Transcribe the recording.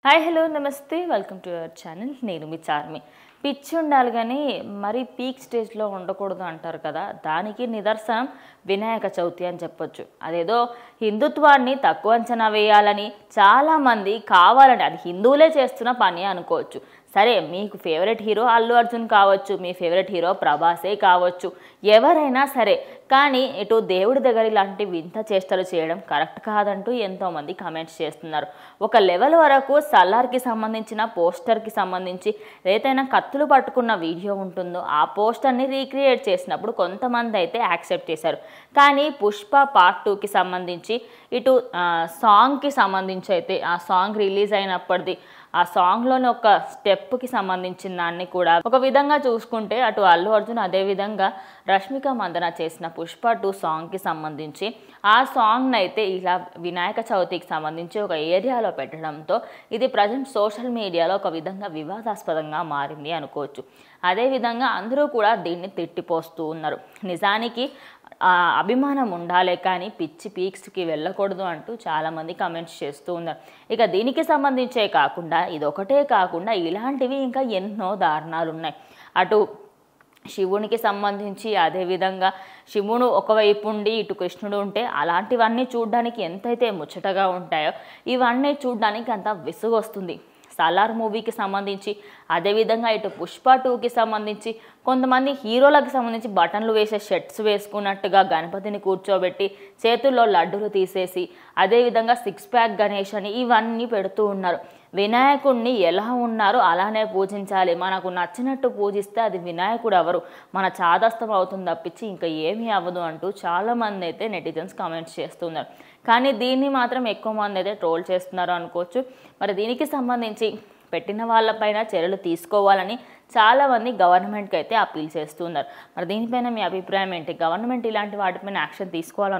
Hi hello నమస్తే welcome to your channel. నేను మీ చార్మి. పిచ్చి ఉండాలి కానీ మరి పీక్ స్టేజ్లో ఉండకూడదు అంటారు కదా, దానికి నిదర్శనం వినాయక చవితి అని చెప్పొచ్చు. అదేదో హిందుత్వాన్ని తక్కువ అంచనా వేయాలని చాలామంది కావాలని, అది హిందువులే చేస్తున్న పని అనుకోవచ్చు. సరే, మీకు ఫేవరెట్ హీరో అల్లు అర్జున్ కావచ్చు, మీ ఫేవరెట్ హీరో ప్రభాసే కావచ్చు, ఎవరైనా సరే, కానీ ఇటు దేవుడి దగ్గర ఇలాంటి వింత చేష్టలు చేయడం కరెక్ట్ కాదంటూ ఎంతోమంది కామెంట్స్ చేస్తున్నారు. ఒక లెవెల్ వరకు సలార్కి సంబంధించిన పోస్టర్కి సంబంధించి ఏదైనా కత్తులు పట్టుకున్న వీడియో ఉంటుందో ఆ పోస్టర్ని రీక్రియేట్ చేసినప్పుడు కొంతమంది అయితే యాక్సెప్ట్ చేశారు. కానీ పుష్ప పార్ట్ 2కి సంబంధించి ఇటు సాంగ్కి సంబంధించి అయితే ఆ సాంగ్ రిలీజ్ అయినప్పటిది ఆ సాంగ్లోని ఒక స్టెప్కి సంబంధించిన దాన్ని కూడా ఒక విధంగా చూసుకుంటే అటు అల్లు అర్జున్ అదేవిధంగా రష్మిక మందన చేసిన పుష్ప 2 సాంగ్కి సంబంధించి ఆ సాంగ్ని అయితే ఇలా వినాయక చవితికి సంబంధించి ఒక ఏరియాలో పెట్టడంతో ఇది ప్రజెంట్ సోషల్ మీడియాలో ఒక విధంగా వివాదాస్పదంగా మారింది అనుకోవచ్చు. అదేవిధంగా అందరూ కూడా దీన్ని తిట్టిపోస్తూ ఉన్నారు. నిజానికి అభిమానం ఉండాలే కానీ పిచ్చి పీక్స్కి వెళ్ళకూడదు అంటూ చాలామంది కమెంట్స్ చేస్తూ ఉన్నారు. ఇక దీనికి సంబంధించే కాకుండా ఇదొకటే కాకుండా ఇలాంటివి ఇంకా ఎన్నో దారుణాలు ఉన్నాయి. అటు శివునికి సంబంధించి అదేవిధంగా శివుడు ఒకవైపు ఉండి ఇటు కృష్ణుడు ఉంటే అలాంటివన్నీ చూడడానికి ఎంతైతే ముచ్చటగా ఉంటాయో ఇవన్నీ చూడడానికి అంత విసుగు వస్తుంది. సలార్ మూవీకి సంబంధించి అదేవిధంగా ఇటు పుష్ప 2కి సంబంధించి కొంతమంది హీరోలకు సంబంధించి బటన్లు వేసే షర్ట్స్ వేసుకున్నట్టుగా గణపతిని కూర్చోబెట్టి చేతుల్లో లడ్డులు తీసేసి అదేవిధంగా 6 ప్యాక్ గణేష్ అని ఇవన్నీ పెడుతూ ఉన్నారు. వినాయకుడిని ఎలా ఉన్నారో అలానే పూజించాలి, మనకు నచ్చినట్టు పూజిస్తే అది వినాయకుడు ఎవరు, మన చాదస్తం అవుతుంది తప్పించి ఇంకా ఏమీ అవ్వదు అంటూ చాలామంది అయితే నెటిజన్స్ కామెంట్స్ చేస్తున్నారు. కానీ దీన్ని మాత్రం ఎక్కువ మంది అయితే ట్రోల్ చేస్తున్నారు అనుకోవచ్చు. మరి దీనికి సంబంధించి పెట్టిన వాళ్ళపైన చర్యలు తీసుకోవాలని చాలామంది గవర్నమెంట్కి అయితే అప్పీల్ చేస్తున్నారు. మరి దీనిపైన మీ అభిప్రాయం ఏంటి? గవర్నమెంట్ ఇలాంటి వాటిపైన యాక్షన్ తీసుకోవాలని